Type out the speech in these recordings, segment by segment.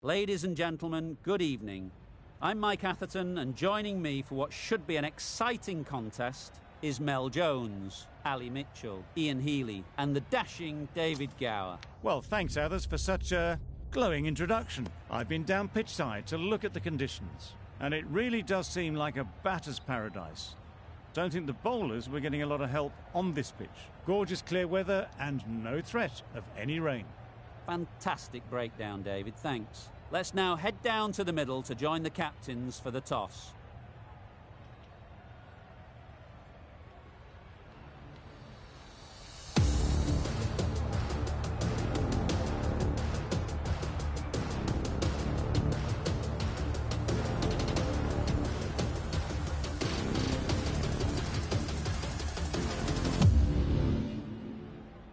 Ladies and gentlemen, good evening. I'm Mike Atherton, and joining me for what should be an exciting contest is Mel Jones, Ali Mitchell, Ian Healy, and the dashing David Gower. Well, thanks, Athers, for such a glowing introduction. I've been down pitchside to look at the conditions, and it really does seem like a batter's paradise. Don't think the bowlers were getting a lot of help on this pitch. Gorgeous clear weather and no threat of any rain. Fantastic breakdown, David, thanks. Let's now head down to the middle to join the captains for the toss.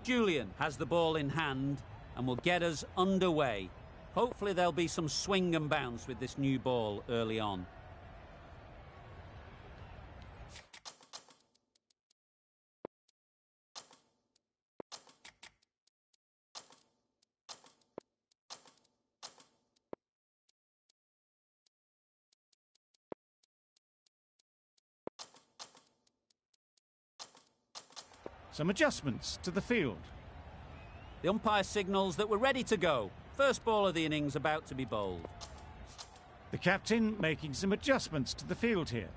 Julian has the ball in hand and will get us underway. Hopefully there'll be some swing and bounce with this new ball early on. Some adjustments to the field. The umpire signals that we're ready to go. First ball of the innings about to be bowled. The captain making some adjustments to the field here.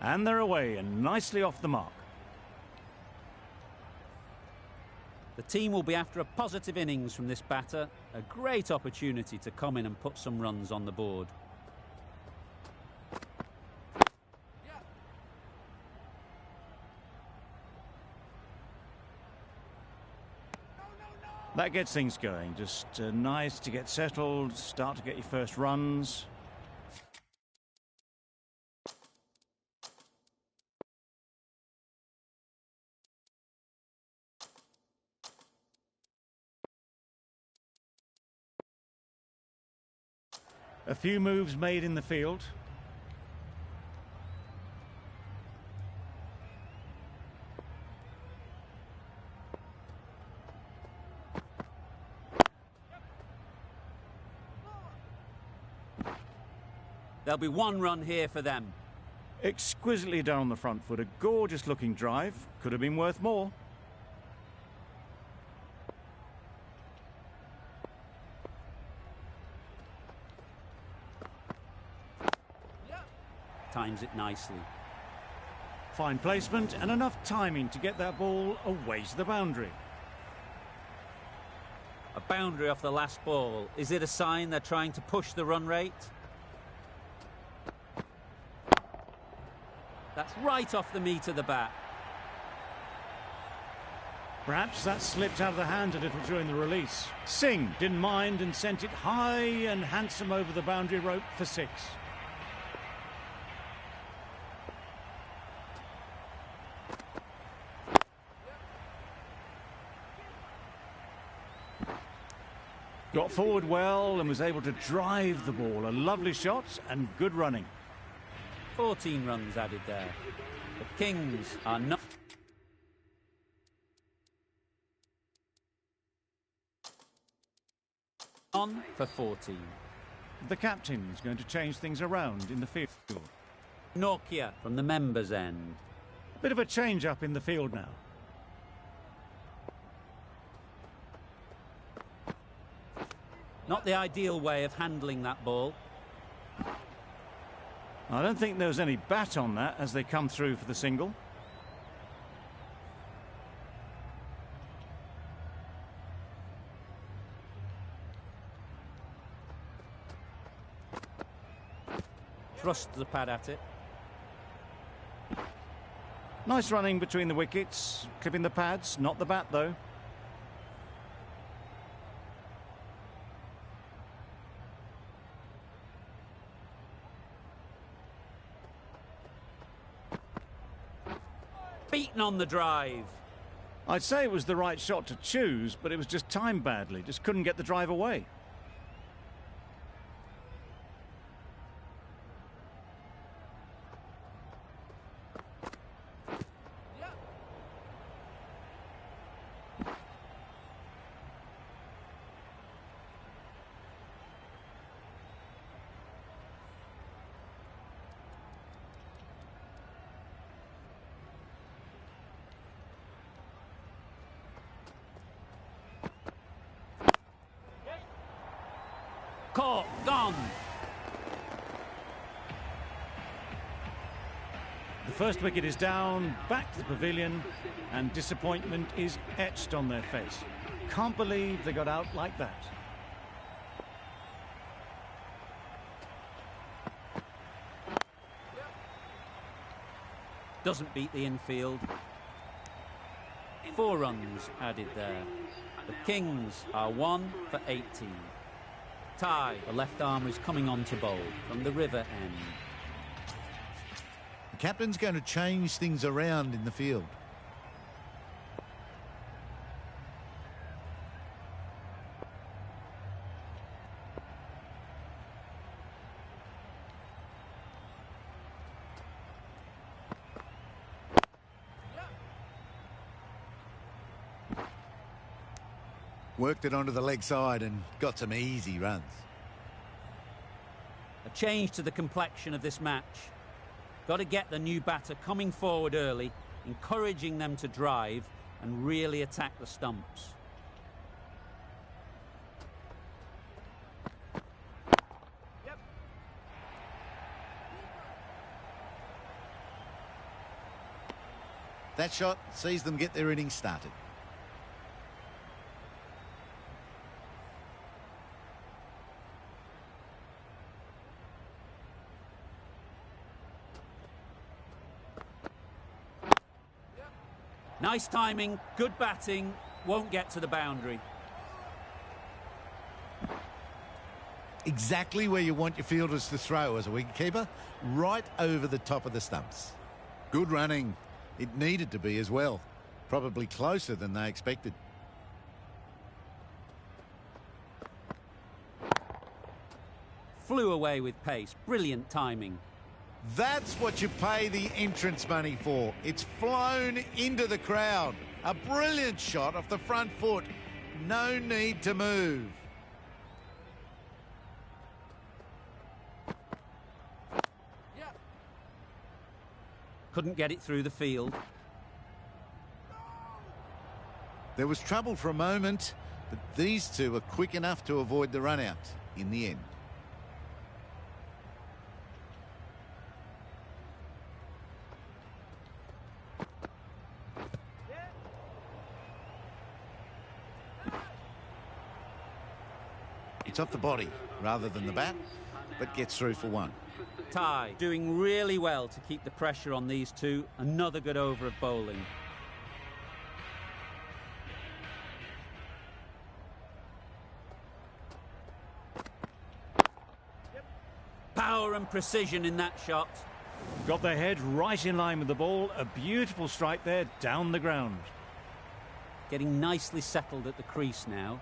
And they're away and nicely off the mark. The team will be after a positive innings from this batter. A great opportunity to come in and put some runs on the board. That gets things going. Just nice to get settled, start to get your first runs. A few moves made in the field. There'll be one run here for them. Exquisitely done on the front foot. A gorgeous looking drive. Could have been worth more. Times it nicely. Fine placement and enough timing to get that ball away to the boundary. A boundary off the last ball. Is it a sign they're trying to push the run rate? That's right off the meat of the bat. Perhaps that slipped out of the hand a little during the release. Singh didn't mind and sent it high and handsome over the boundary rope for 6. Got forward well and was able to drive the ball. A lovely shot and good running. 14 runs added there. The Kings are not... on for 14. The captain's going to change things around in the field. Nokia from the members' end. Bit of a change up in the field now. Not the ideal way of handling that ball. I don't think there was any bat on that as they come through for the single. Thrust the pad at it. Nice running between the wickets, clipping the pads, not the bat though. Beaten on the drive. I'd say it was the right shot to choose, but it was just timed badly. Just couldn't get the drive away. Caught, gone. The first wicket is down, back to the pavilion, and disappointment is etched on their face. Can't believe they got out like that. Doesn't beat the infield. 4 runs added there. The Kings are 1 for 18. Ty, the left arm, is coming on to bowl from the river end. The captain's going to change things around in the field. Worked it onto the leg side and got some easy runs. A change to the complexion of this match. Got to get the new batter coming forward early, encouraging them to drive and really attack the stumps. That shot sees them get their innings started. Nice timing, good batting, won't get to the boundary. Exactly where you want your fielders to throw as a wicketkeeper, right over the top of the stumps. Good running. It needed to be as well. Probably closer than they expected. Flew away with pace, brilliant timing. That's what you pay the entrance money for. It's flown into the crowd. A brilliant shot off the front foot. No need to move. Couldn't get it through the field. There was trouble for a moment, but these two are quick enough to avoid the run out in the end. It's off the body rather than the bat, but gets through for 1. Ty doing really well to keep the pressure on these two. Another good over of bowling. Power and precision in that shot. Got their head right in line with the ball. A beautiful strike there down the ground. Getting nicely settled at the crease now.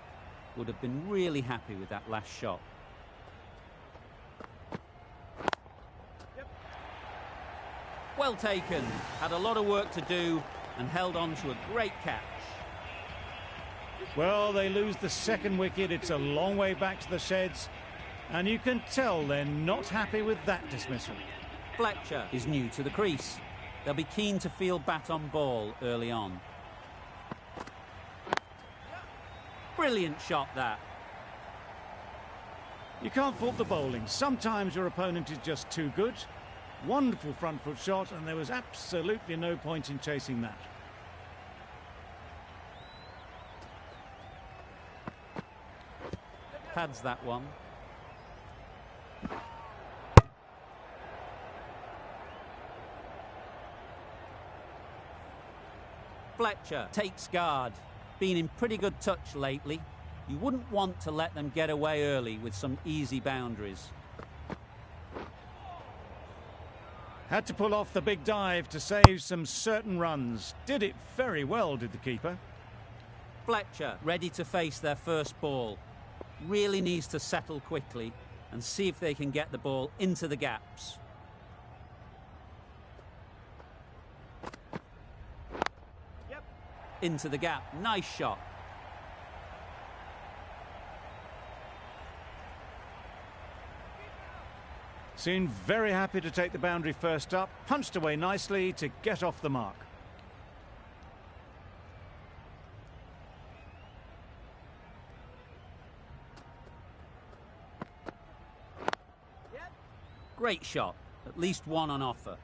Would have been really happy with that last shot. Well taken. Had a lot of work to do and held on to a great catch. Well, they lose the second wicket. It's a long way back to the sheds, and you can tell they're not happy with that dismissal. Fletcher is new to the crease. They'll be keen to field bat on ball early on. Brilliant shot, that. You can't fault the bowling. Sometimes your opponent is just too good. Wonderful front foot shot, and there was absolutely no point in chasing that. Pads that one. Fletcher takes guard. Been in pretty good touch lately. You wouldn't want to let them get away early with some easy boundaries. Had to pull off the big dive to save some certain runs. Did it very well, did the keeper. Fletcher ready to face their first ball. Really needs to settle quickly and see if they can get the ball into the gaps. Into the gap. Nice shot. Seemed very happy to take the boundary first up. Punched away nicely to get off the mark. Great shot. At least one on offer.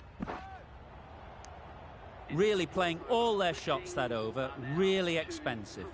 Really playing all their shots that over. Really expensive.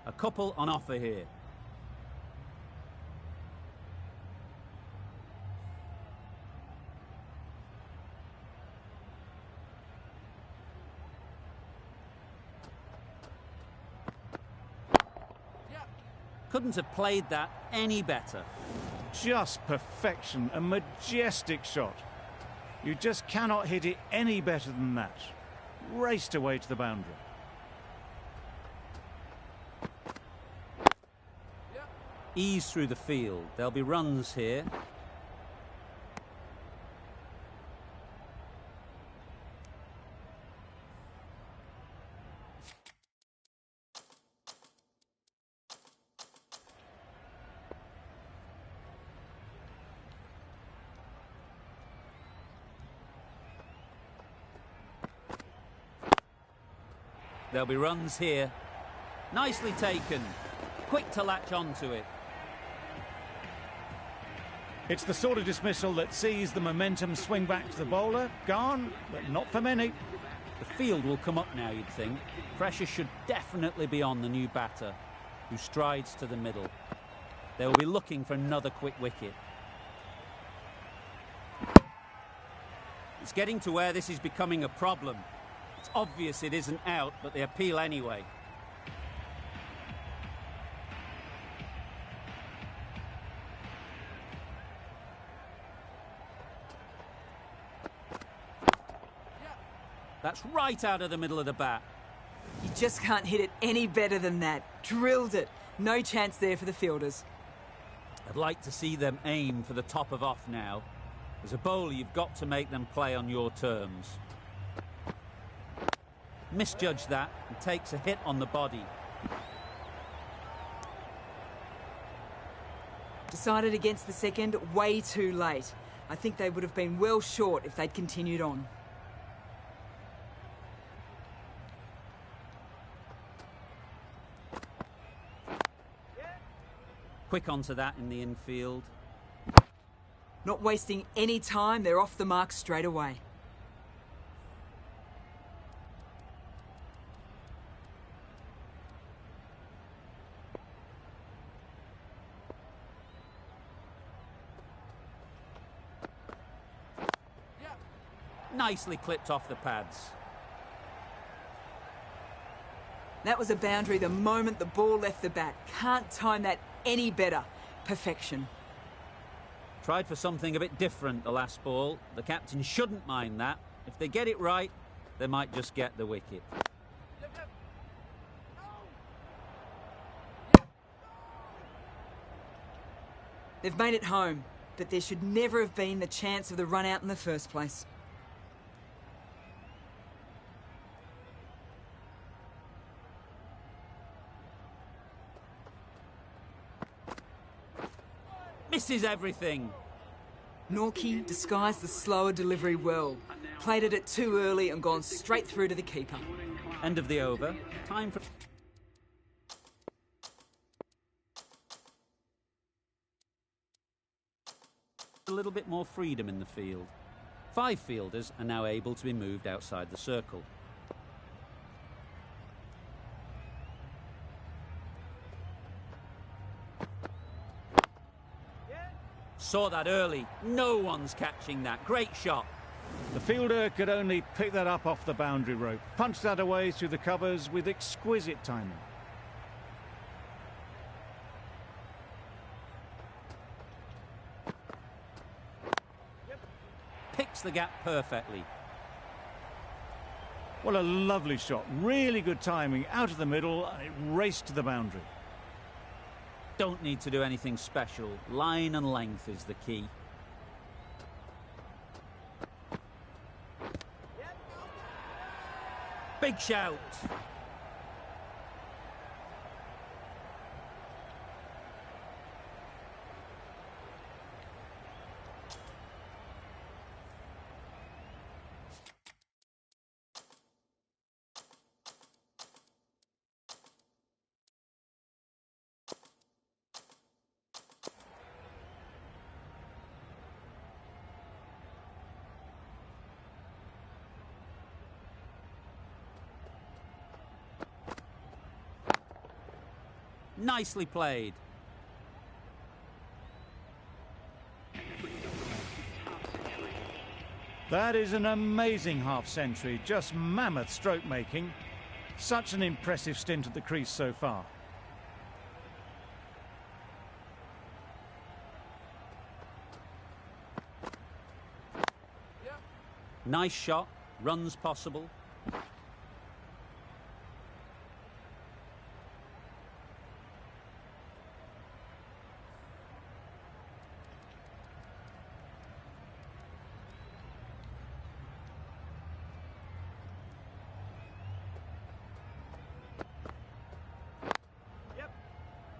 A couple on offer here. Couldn't have played that any better. Just perfection, a majestic shot. You just cannot hit it any better than that. Raced away to the boundary. Ease through the field. There'll be runs here. There'll be runs here. Nicely taken. Quick to latch onto it. It's the sort of dismissal that sees the momentum swing back to the bowler. Gone, but not for many. The field will come up now, you'd think. Pressure should definitely be on the new batter, who strides to the middle. They will be looking for another quick wicket. It's getting to where this is becoming a problem. It's obvious it isn't out, but they appeal anyway. That's right out of the middle of the bat. You just can't hit it any better than that. Drilled it. No chance there for the fielders. I'd like to see them aim for the top of off now. As a bowler, you've got to make them play on your terms. Misjudged that and takes a hit on the body. Decided against the second way too late. I think they would have been well short if they'd continued on. Quick onto that in the infield. Not wasting any time, they're off the mark straight away. Nicely clipped off the pads. That was a boundary the moment the ball left the bat. Can't time that any better. Perfection. Tried for something a bit different the last ball. The captain shouldn't mind that. If they get it right, they might just get the wicket. They've made it home, but there should never have been the chance of the run out in the first place. Misses everything. Norkie disguised the slower delivery well. Played it too early and gone straight through to the keeper. End of the over. Time for... a little bit more freedom in the field. 5 fielders are now able to be moved outside the circle. Saw that early. No one's catching that. Great shot. The fielder could only pick that up off the boundary rope. Punched that away through the covers with exquisite timing. Picked picks the gap perfectly. What a lovely shot. Really good timing. Out of the middle, and it raced to the boundary. Don't need to do anything special. Line and length is the key. Big shout. Nicely played. That is an amazing half-century. Just mammoth stroke making. Such an impressive stint at the crease so far. Nice shot. Runs possible.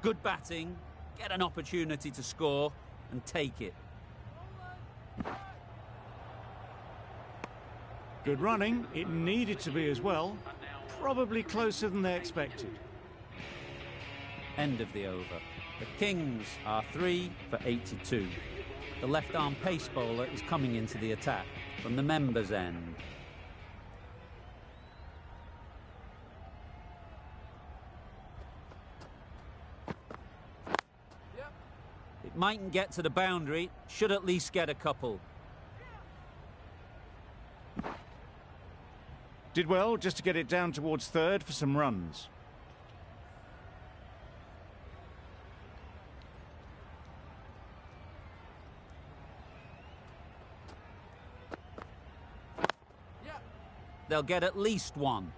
Good batting, get an opportunity to score and take it. Good running. It needed to be as well. Probably closer than they expected. End of the over. The Kings are 3 for 82. The left-arm pace bowler is coming into the attack from the members' end. It mightn't get to the boundary, should at least get a couple. Did well just to get it down towards third for some runs. They'll get at least one.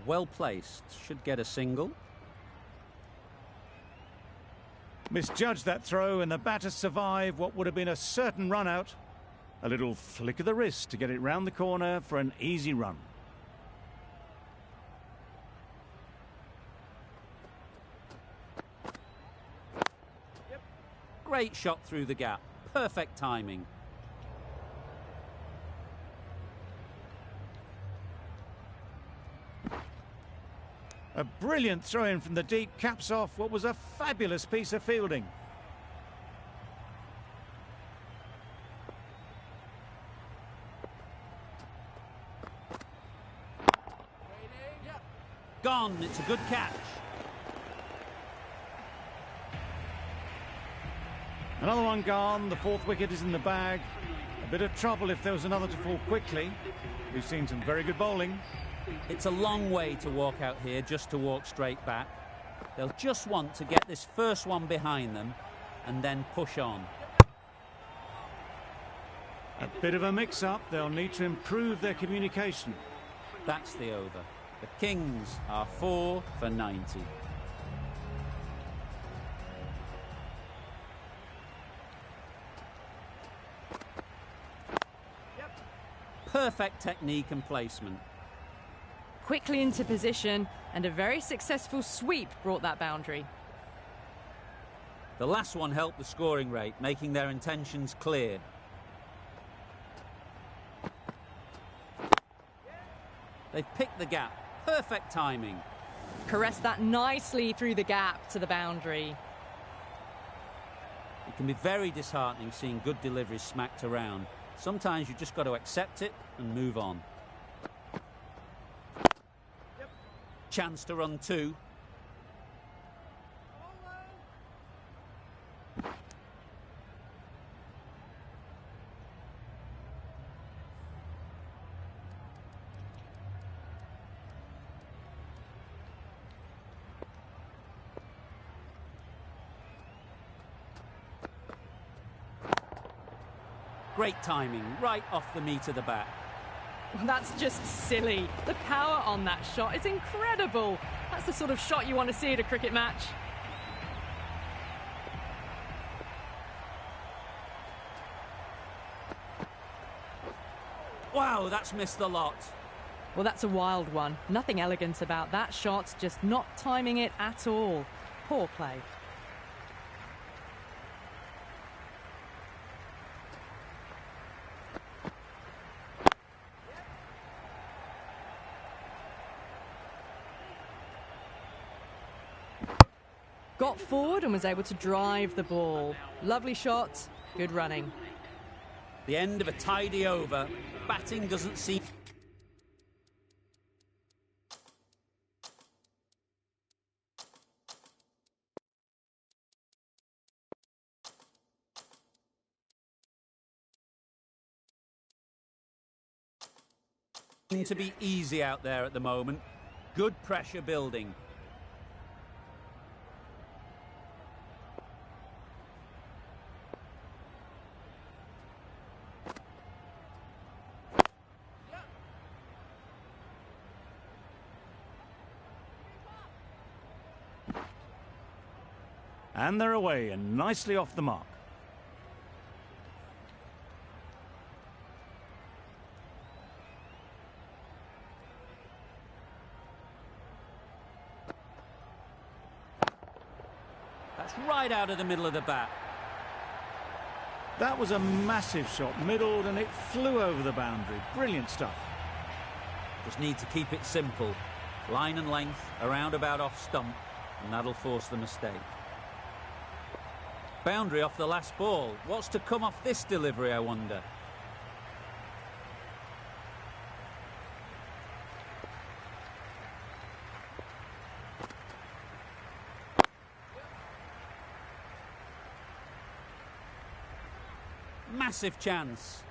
Well placed, should get a single. Misjudged that throw and the batter survived what would have been a certain run out. A little flick of the wrist to get it round the corner for an easy run. Great shot through the gap, perfect timing. A brilliant throw-in from the deep caps off what was a fabulous piece of fielding. Gone, it's a good catch. Another one gone, the fourth wicket is in the bag. A bit of trouble if there was another to fall quickly. We've seen some very good bowling. It's a long way to walk out here just to walk straight back. They'll just want to get this first one behind them and then push on. A bit of a mix-up. They'll need to improve their communication. That's the over. The Kings are 4 for 90. Perfect technique and placement. Quickly into position, and a very successful sweep brought that boundary. The last one helped the scoring rate, making their intentions clear. They've picked the gap. Perfect timing. Caressed that nicely through the gap to the boundary. It can be very disheartening seeing good deliveries smacked around. Sometimes you just got to accept it and move on. Chance to run two. Great timing, right off the meat of the bat. Well, that's just silly. The power on that shot is incredible. That's the sort of shot you want to see at a cricket match. Wow, that's missed the lot. Well, that's a wild one. Nothing elegant about that shot, just not timing it at all. Poor play. Got forward and was able to drive the ball. Lovely shot, good running. The end of a tidy over. Batting doesn't seem... to be easy out there at the moment. Good pressure building. And they're away and nicely off the mark. That's right out of the middle of the bat. That was a massive shot, middled, and it flew over the boundary. Brilliant stuff. Just need to keep it simple. Line and length, around about off stump, and that'll force the mistake. Boundary off the last ball. What's to come off this delivery, I wonder? Massive chance.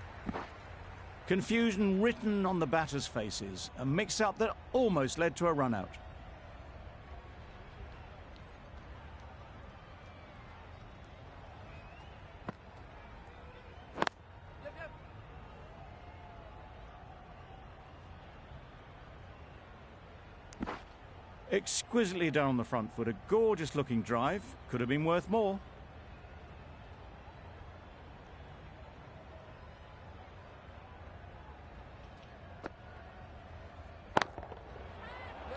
Confusion written on the batters' faces. A mix-up that almost led to a run-out. Exquisitely done on the front foot. A gorgeous-looking drive. Could have been worth more.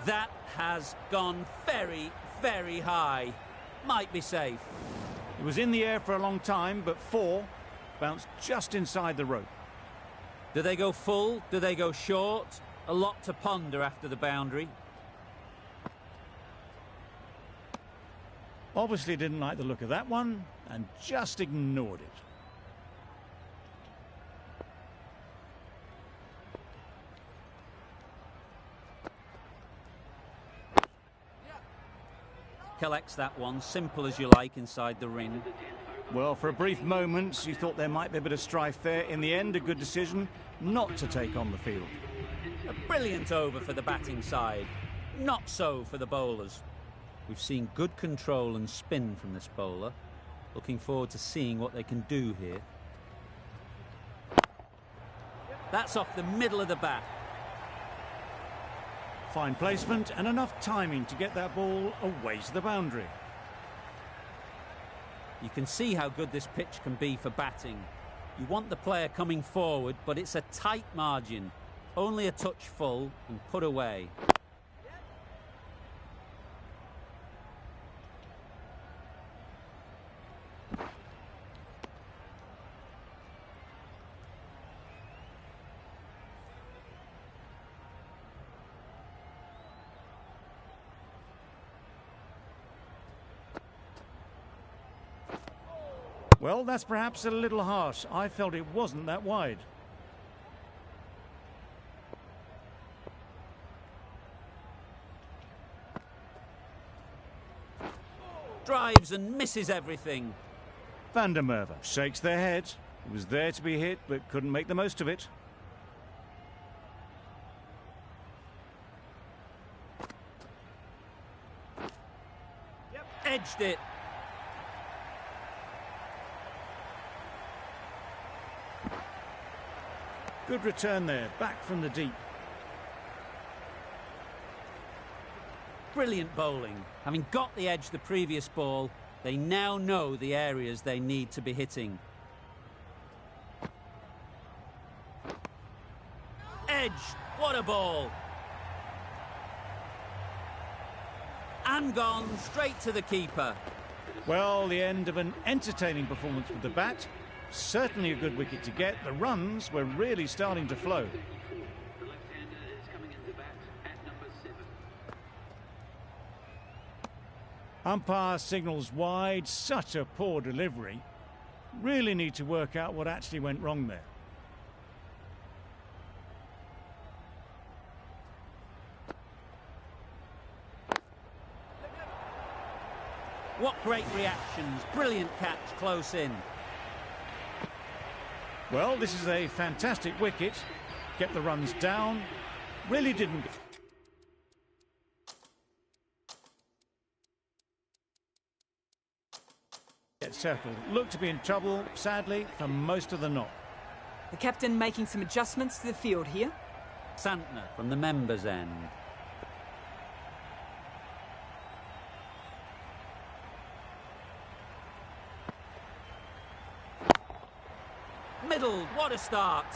That has gone very, very high. Might be safe. It was in the air for a long time, but 4 bounced just inside the rope. Do they go full? Do they go short? A lot to ponder after the boundary. Obviously didn't like the look of that one and just ignored it. Collects that one, simple as you like, inside the ring. Well, for a brief moment, you thought there might be a bit of strife there. In the end, a good decision not to take on the field. A brilliant over for the batting side. Not so for the bowlers. We've seen good control and spin from this bowler. Looking forward to seeing what they can do here. That's off the middle of the bat. Fine placement and enough timing to get that ball away to the boundary. You can see how good this pitch can be for batting. You want the player coming forward, but it's a tight margin. Only a touch full and put away. Well, that's perhaps a little harsh. I felt it wasn't that wide. Drives and misses everything. Van der Merwe shakes their head. It was there to be hit, but couldn't make the most of it. Edged it. Good return there, back from the deep. Brilliant bowling. Having got the edge the previous ball, they now know the areas they need to be hitting. Edge, what a ball! And gone straight to the keeper. Well, the end of an entertaining performance with the bat. Certainly a good wicket to get. The runs were really starting to flow. The left-hander is coming into bat at number 7. Umpire signals wide. Such a poor delivery. Really need to work out what actually went wrong there. What great reactions. Brilliant catch close in. Well, this is a fantastic wicket. Get the runs down. Really didn't get settled. Looked to be in trouble, sadly, for most of the knock. The captain making some adjustments to the field here. Santner from the members' end. Middle, what a start.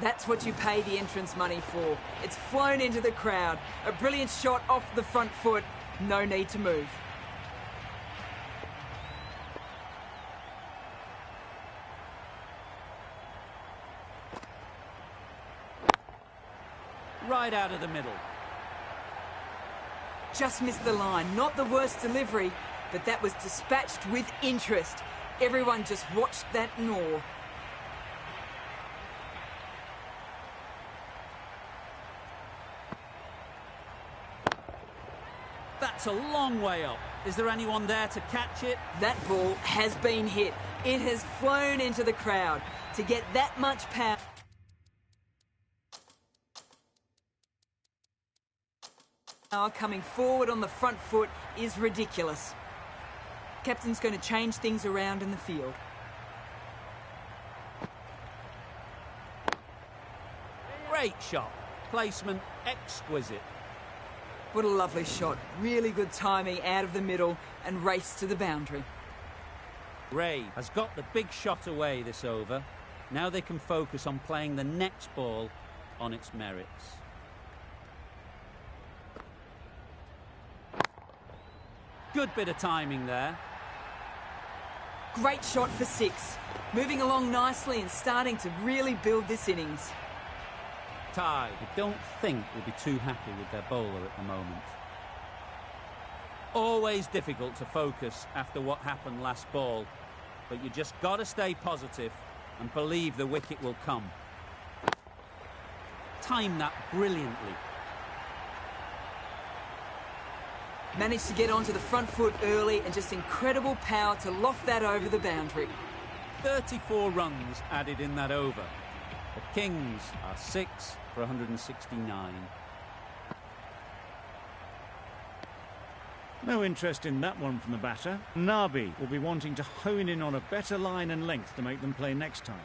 That's what you pay the entrance money for. It's flown into the crowd. A brilliant shot off the front foot. No need to move. Right out of the middle. Just missed the line. Not the worst delivery, but that was dispatched with interest. Everyone just watched that gnaw. That's a long way up. Is there anyone there to catch it? That ball has been hit. It has flown into the crowd. To get that much power coming forward on the front foot is ridiculous. Captain's going to change things around in the field. Great shot. Placement exquisite. What a lovely shot. Really good timing out of the middle and race to the boundary. Ray has got the big shot away this over. Now they can focus on playing the next ball on its merits. Good bit of timing there. Great shot for 6. Moving along nicely and starting to really build this innings. Tide, I don't think will be too happy with their bowler at the moment. Always difficult to focus after what happened last ball, but you just got to stay positive and believe the wicket will come. Time that brilliantly. Managed to get onto the front foot early and just incredible power to loft that over the boundary. 34 runs added in that over. The Kings are 6 for 169. No interest in that one from the batter. Nabi will be wanting to hone in on a better line and length to make them play next time.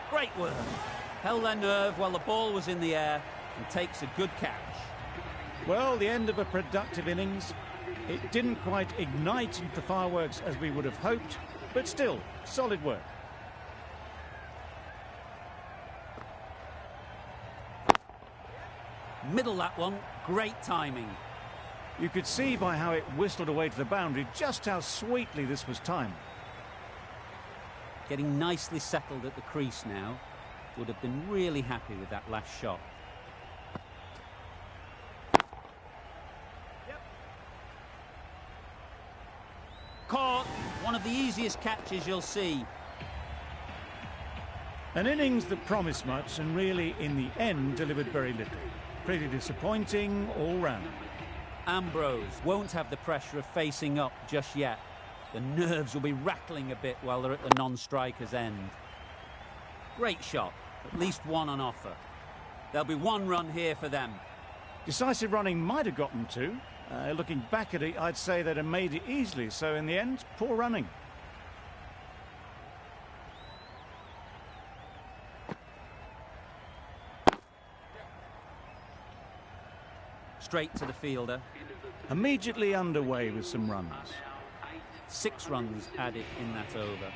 Great work. Held their nerve while the ball was in the air and takes a good catch. Well, the end of a productive innings. It didn't quite ignite into the fireworks as we would have hoped, but still, solid work. Middle that one, great timing. You could see by how it whistled away to the boundary just how sweetly this was timed. Getting nicely settled at the crease now. Would have been really happy with that last shot. Caught. One of the easiest catches you'll see. An innings that promised much and really, in the end, delivered very little. Pretty disappointing all round. Ambrose won't have the pressure of facing up just yet. The nerves will be rattling a bit while they're at the non-striker's end. Great shot. At least one on offer. There'll be one run here for them. Decisive running might have gotten two. Looking back at it, I'd say they'd have made it easily. So in the end, poor running. Straight to the fielder. Immediately underway with some runs. 6 runs added in that over.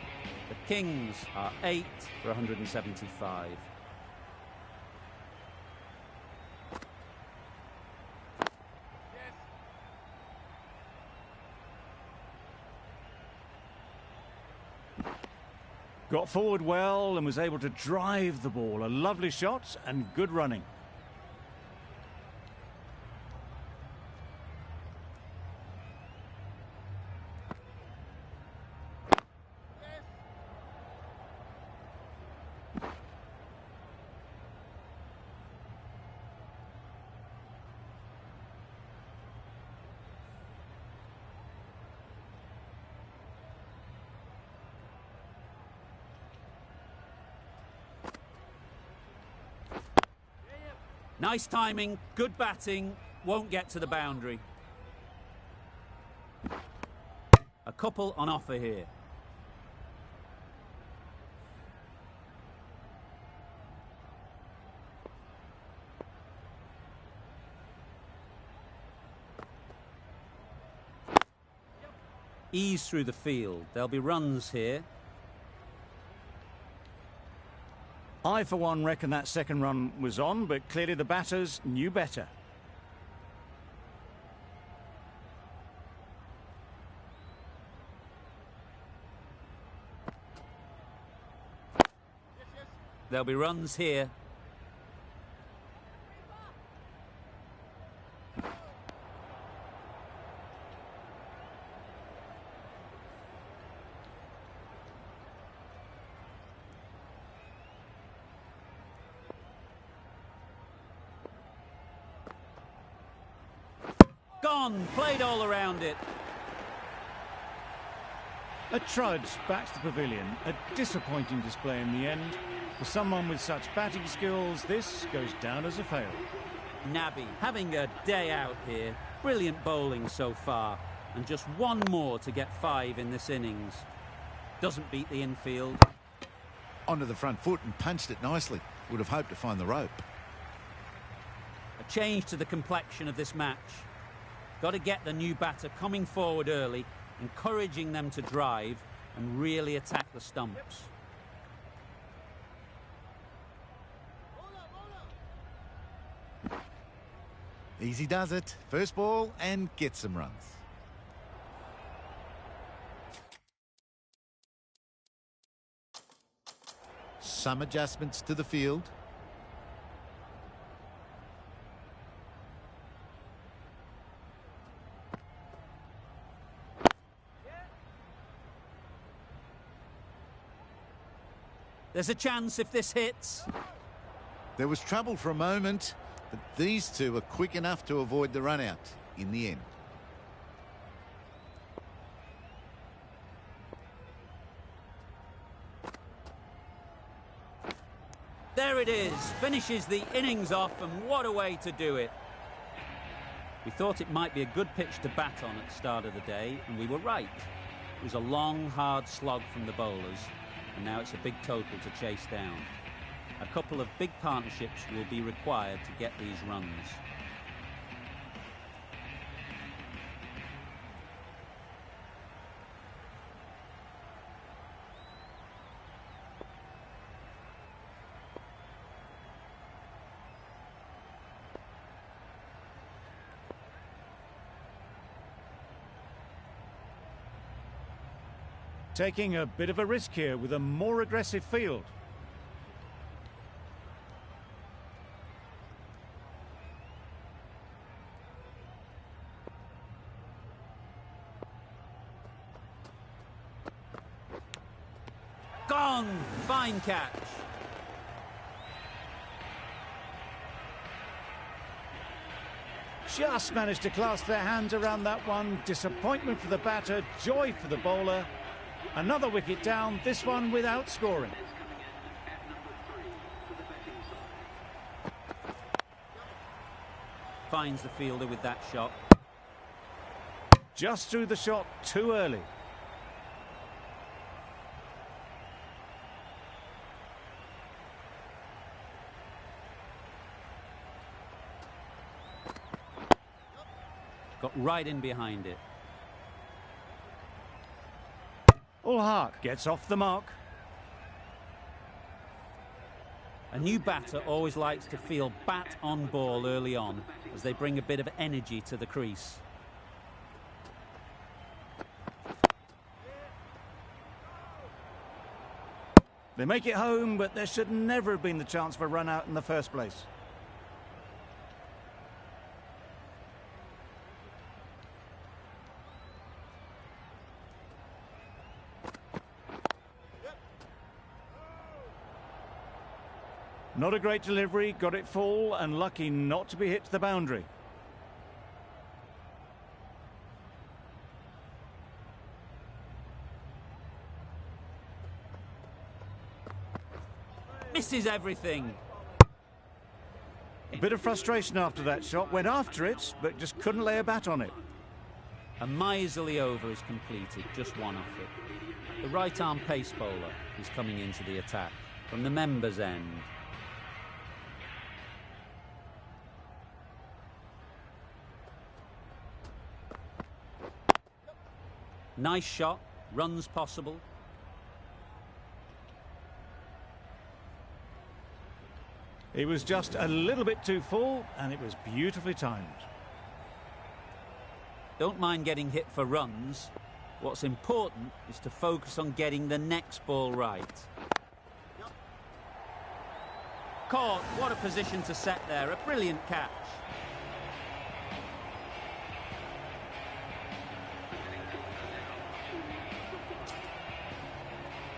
The Kings are 8 for 175. Got forward well and was able to drive the ball. A lovely shot and good running. Nice timing, good batting, won't get to the boundary. A couple on offer here. Ease through the field, there'll be runs here. I, for one, reckon that second run was on, but clearly the batters knew better. There'll be runs here. Gone, played all around it. A trudge back to the pavilion. A disappointing display in the end. For someone with such batting skills, this goes down as a fail. Nabi having a day out here. Brilliant bowling so far. And just one more to get 5 in this innings. Doesn't beat the infield. Onto the front foot and punched it nicely. Would have hoped to find the rope. A change to the complexion of this match. Got to get the new batter coming forward early, encouraging them to drive and really attack the stumps. Easy does it. First ball and get some runs. Some adjustments to the field. There's a chance if this hits. There was trouble for a moment, but these two are quick enough to avoid the run out in the end. There it is, finishes the innings off, and what a way to do it. We thought it might be a good pitch to bat on at the start of the day, and we were right. It was a long, hard slog from the bowlers, and now it's a big total to chase down. A couple of big partnerships will be required to get these runs. Taking a bit of a risk here with a more aggressive field. Gone! Fine catch. Just managed to clasp their hands around that one. Disappointment for the batter, joy for the bowler. Another wicket down, this one without scoring. Finds the fielder with that shot. Just threw the shot too early. Got right in behind it. Ulhark gets off the mark. A new batter always likes to feel bat on ball early on as they bring a bit of energy to the crease. They make it home, but there should never have been the chance for a run out in the first place. Not a great delivery, got it full and lucky not to be hit to the boundary. Misses everything. A bit of frustration after that shot, went after it, but just couldn't lay a bat on it. A miserly over is completed, just one off it. The right-arm pace bowler is coming into the attack from the members' end. Nice shot, runs possible. It was just a little bit too full, and it was beautifully timed. Don't mind getting hit for runs. What's important is to focus on getting the next ball right. Caught, what a position to set there, a brilliant catch.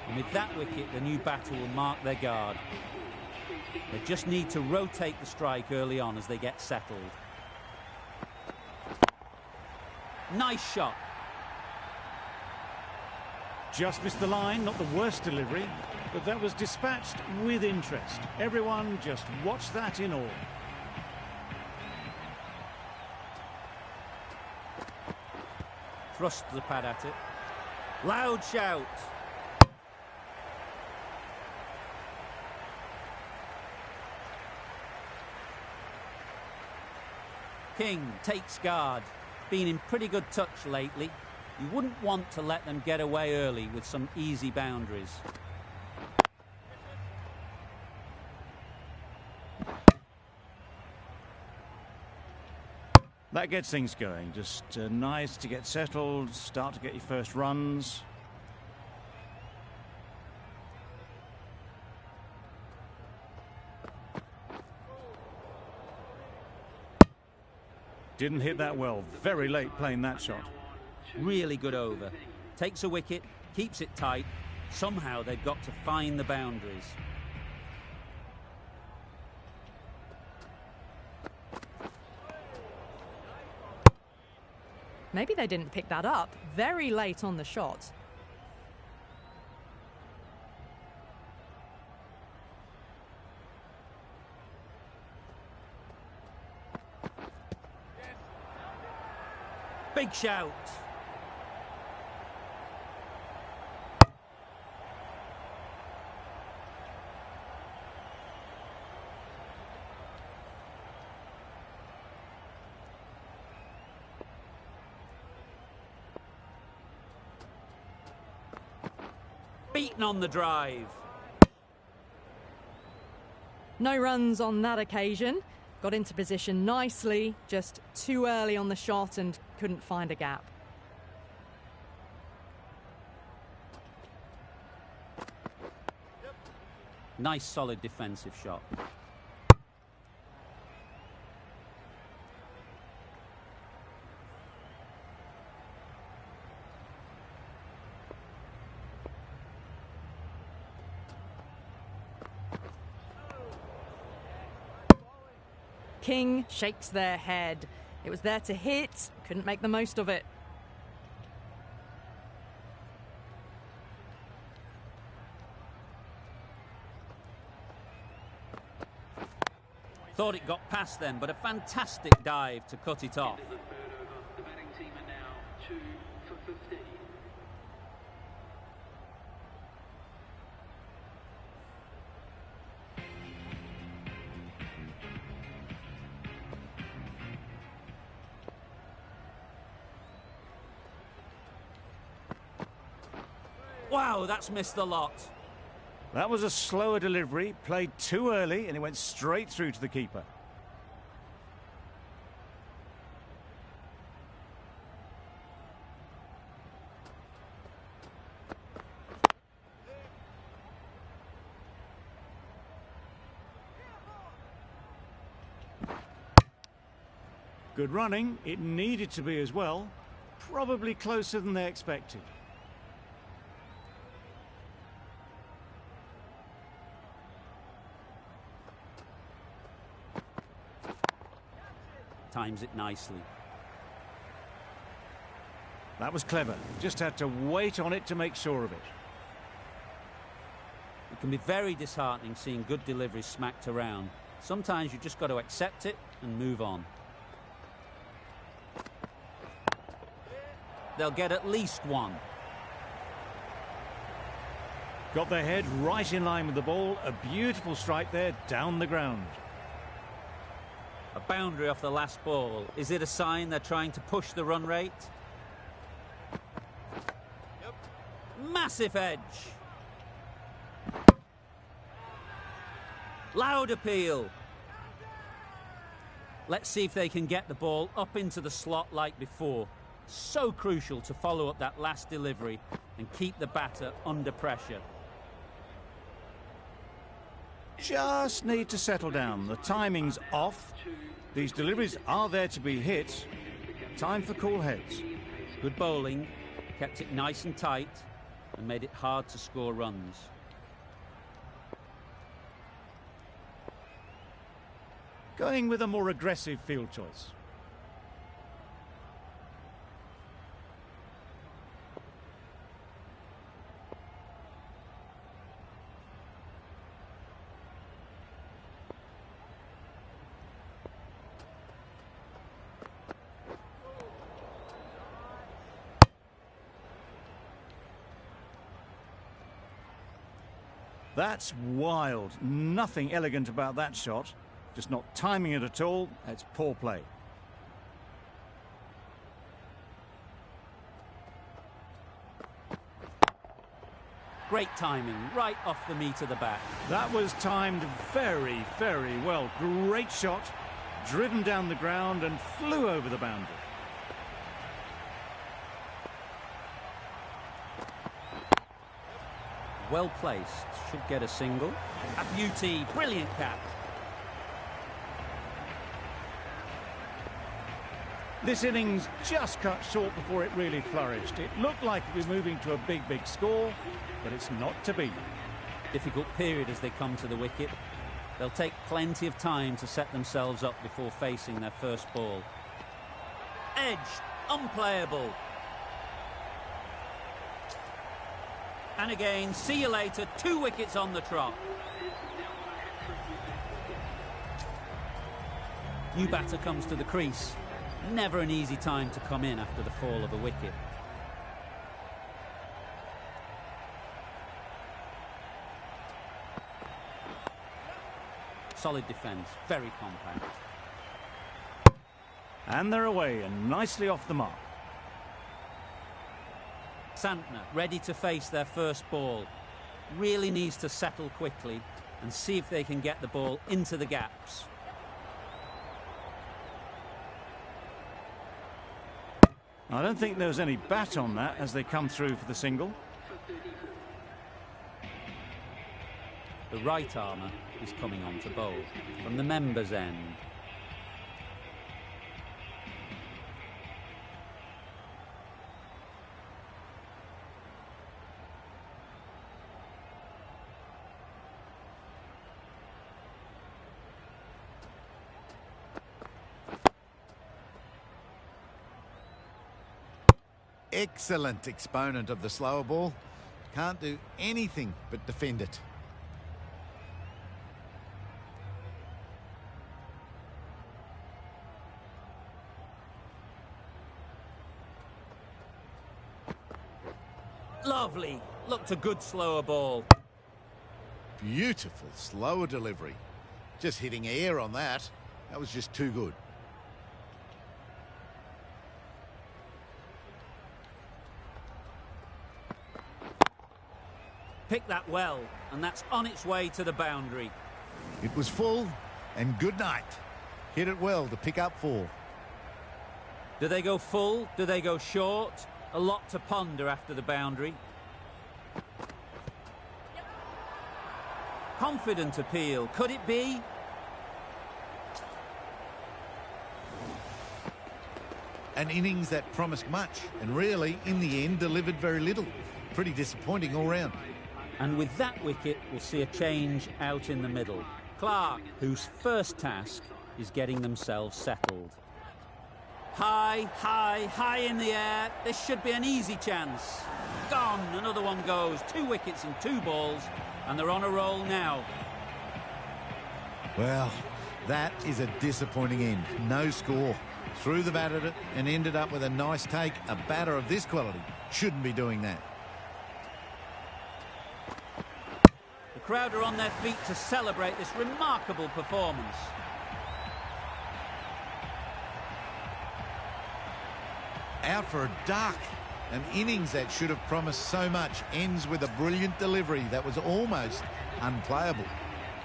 And with that wicket, the new batter will mark their guard. They just need to rotate the strike early on as they get settled. Nice shot. Just missed the line, not the worst delivery, but that was dispatched with interest. Everyone just watched that in awe. Thrust the pad at it. Loud shout. King takes guard. Been in pretty good touch lately. You wouldn't want to let them get away early with some easy boundaries. That gets things going. Just nice to get settled, start to get your first runs. Didn't hit that well. Very late playing that shot. Really good over. Takes a wicket, keeps it tight. Somehow they've got to find the boundaries. Maybe they didn't pick that up very late on the shot. Big shout. Beaten on the drive. No runs on that occasion. Got into position nicely, just too early on the shot and couldn't find a gap. Nice solid defensive shot. King shakes their head. It was there to hit, couldn't make the most of it. Thought it got past them, but a fantastic dive to cut it off. End of the third over. The batting team are now 2 for 50. Wow, that's missed the lot. That was a slower delivery, played too early, and it went straight through to the keeper. Good running. It needed to be as well. Probably closer than they expected. Times it nicely. That was clever. Just had to wait on it to make sure of it. It can be very disheartening seeing good deliveries smacked around. Sometimes you just got to accept it and move on. They'll get at least one. Got their head right in line with the ball. A beautiful strike there down the ground. A boundary off the last ball. Is it a sign they're trying to push the run rate? Yep. Massive edge. Loud appeal. Let's see if they can get the ball up into the slot like before. So crucial to follow up that last delivery and keep the batter under pressure. Just need to settle down. The timing's off. These deliveries are there to be hit. Time for cool heads. Good bowling, kept it nice and tight and made it hard to score runs. Going with a more aggressive field choice. That's wild. Nothing elegant about that shot. Just not timing it at all. It's poor play. Great timing, right off the meat of the bat. That was timed very, very well. Great shot. Driven down the ground and flew over the boundary. Well placed, should get a single. A beauty, brilliant cap. This innings just cut short before it really flourished. It looked like it was moving to a big, big score, but it's not to be. Difficult period as they come to the wicket. They'll take plenty of time to set themselves up before facing their first ball. Edged, unplayable. And again, see you later, 2 wickets on the trot. New batter comes to the crease. Never an easy time to come in after the fall of a wicket. Solid defence, very compact. And they're away and nicely off the mark. Santner ready to face their first ball. Really needs to settle quickly and see if they can get the ball into the gaps. I don't think there was any bat on that as they come through for the single. The right armour is coming on to bowl from the members' end. Excellent exponent of the slower ball. Can't do anything but defend it. Lovely. Looked a good slower ball. Beautiful slower delivery. Just hitting air on that. That was just too good. Picked that well, and that's on its way to the boundary. It was full, and good night. Hit it well to pick up 4. Do they go full? Do they go short? A lot to ponder after the boundary. Confident appeal. Could it be? An innings that promised much, and really, in the end, delivered very little. Pretty disappointing all round. And with that wicket, we'll see a change out in the middle. Clark, whose first task is getting themselves settled. High, high, high in the air. This should be an easy chance. Gone. Another one goes. 2 wickets and 2 balls, and they're on a roll now. Well, that is a disappointing end. No score. Threw the bat at it and ended up with a nice take. A batter of this quality shouldn't be doing that. The crowd are on their feet to celebrate this remarkable performance. Out for a duck. An innings that should have promised so much ends with a brilliant delivery that was almost unplayable.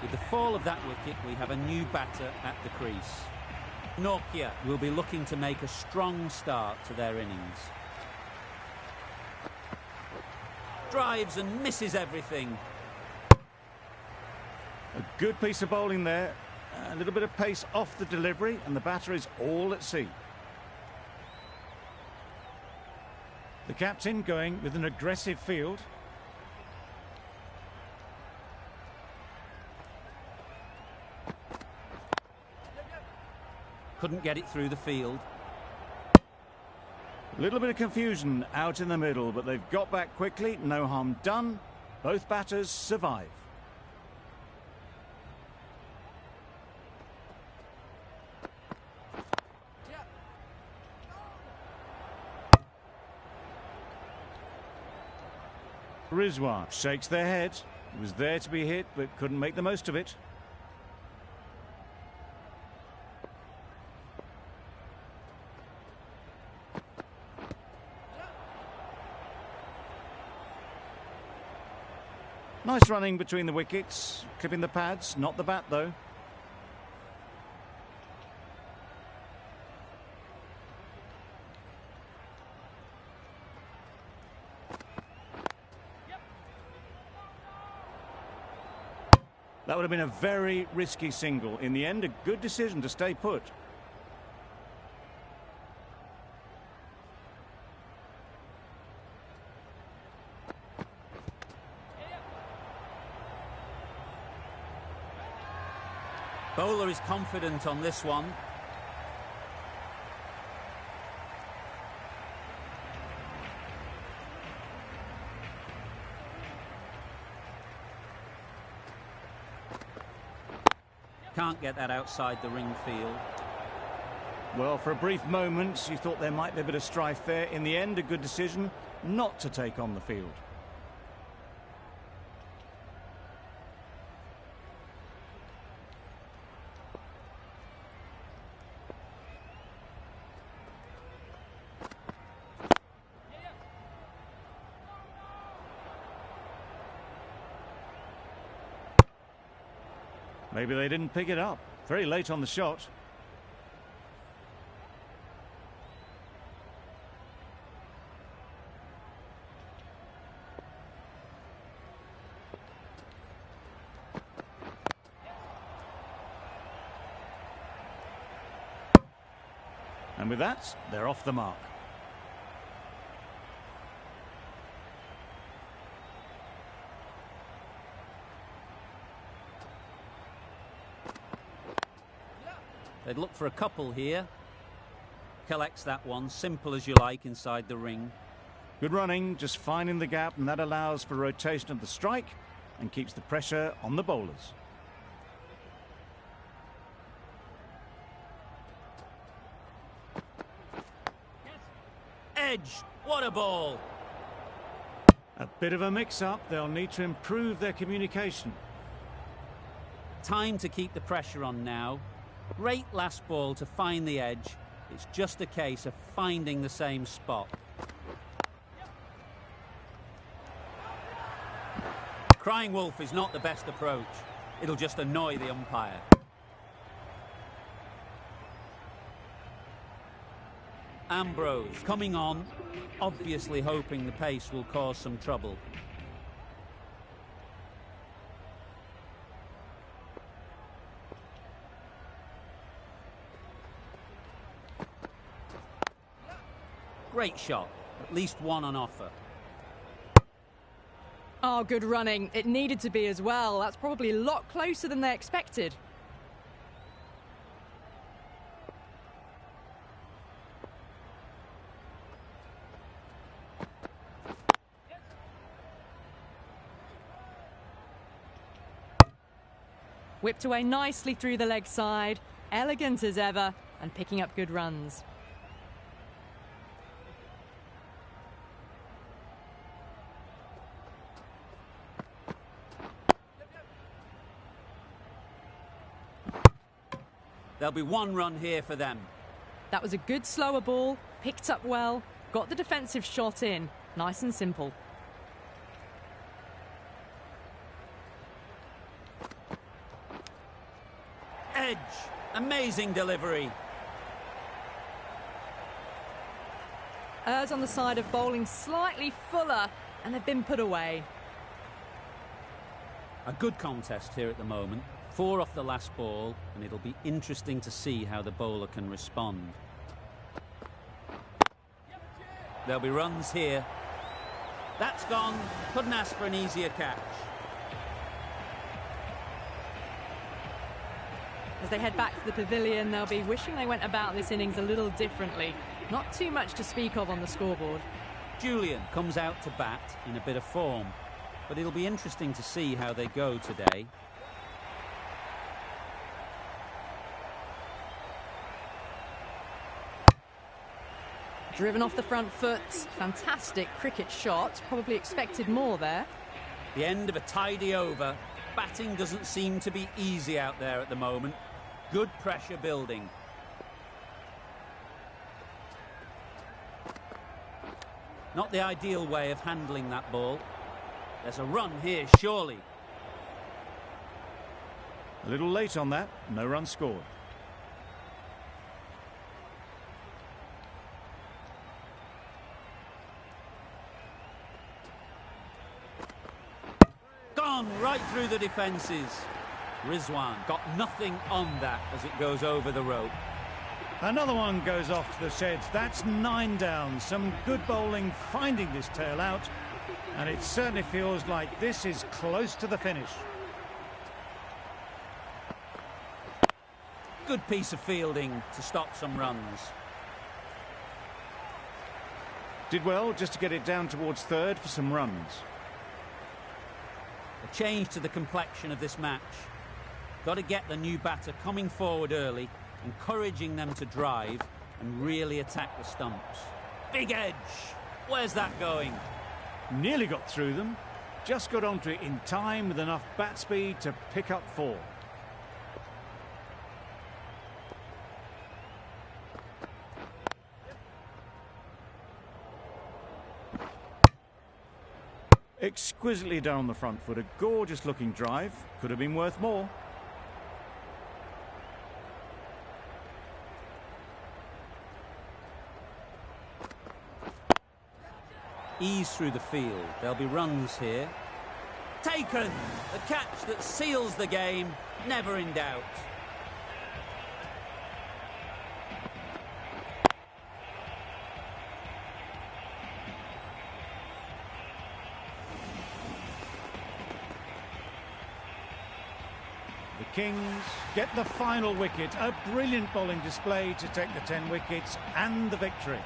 With the fall of that wicket, we have a new batter at the crease. Nokia will be looking to make a strong start to their innings. Drives and misses everything. A good piece of bowling there. A little bit of pace off the delivery, and the batter is all at sea. The captain going with an aggressive field. Couldn't get it through the field. A little bit of confusion out in the middle, but they've got back quickly. No harm done. Both batters survive. Rizwan shakes their head. It was there to be hit, but couldn't make the most of it. Nice running between the wickets, clipping the pads, not the bat though. That would have been a very risky single. In the end, a good decision to stay put. Bowler is confident on this one. Can't get that outside the ring field. Well, for a brief moment, you thought there might be a bit of strife there. In the end, a good decision not to take on the field. Maybe they didn't pick it up. Very late on the shot. And with that, they're off the mark. They'd look for a couple here. Collects that one, simple as you like, inside the ring. Good running, just finding the gap, and that allows for rotation of the strike and keeps the pressure on the bowlers. Edge, what a ball! A bit of a mix-up. They'll need to improve their communication. Time to keep the pressure on now. Great last ball to find the edge. It's just a case of finding the same spot. Crying wolf is not the best approach. It'll just annoy the umpire. Ambrose coming on, obviously hoping the pace will cause some trouble. Great shot, at least one on offer. Oh, good running. It needed to be as well. That's probably a lot closer than they expected. Whipped away nicely through the leg side. Elegant as ever and picking up good runs. There'll be one run here for them. That was a good slower ball, picked up well, got the defensive shot in. Nice and simple. Edge, amazing delivery. Errs on the side of bowling slightly fuller, and they've been put away. A good contest here at the moment. 4 off the last ball, and it'll be interesting to see how the bowler can respond. There'll be runs here. That's gone. Couldn't ask for an easier catch. As they head back to the pavilion, they'll be wishing they went about this innings a little differently. Not too much to speak of on the scoreboard. Julian comes out to bat in a bit of form, but it'll be interesting to see how they go today. Driven off the front foot. Fantastic cricket shot. Probably expected more there. The end of a tidy over. Batting doesn't seem to be easy out there at the moment. Good pressure building. Not the ideal way of handling that ball. There's a run here, surely. A little late on that. No run scored. Right through the defences. Rizwan got nothing on that as it goes over the rope. Another one goes off to the sheds. That's 9 down. Some good bowling finding this tail out. And it certainly feels like this is close to the finish. Good piece of fielding to stop some runs. Did well just to get it down towards third for some runs. A change to the complexion of this match. Got to get the new batter coming forward early, encouraging them to drive and really attack the stumps. Big edge. Where's that going? Nearly got through them. Just got onto it in time with enough bat speed to pick up 4. Exquisitely down the front foot, a gorgeous looking drive. Could have been worth more. Ease through the field. There'll be runs here. Taken! The catch that seals the game, never in doubt. The Kings get the final wicket. A brilliant bowling display to take the 10 wickets and the victory.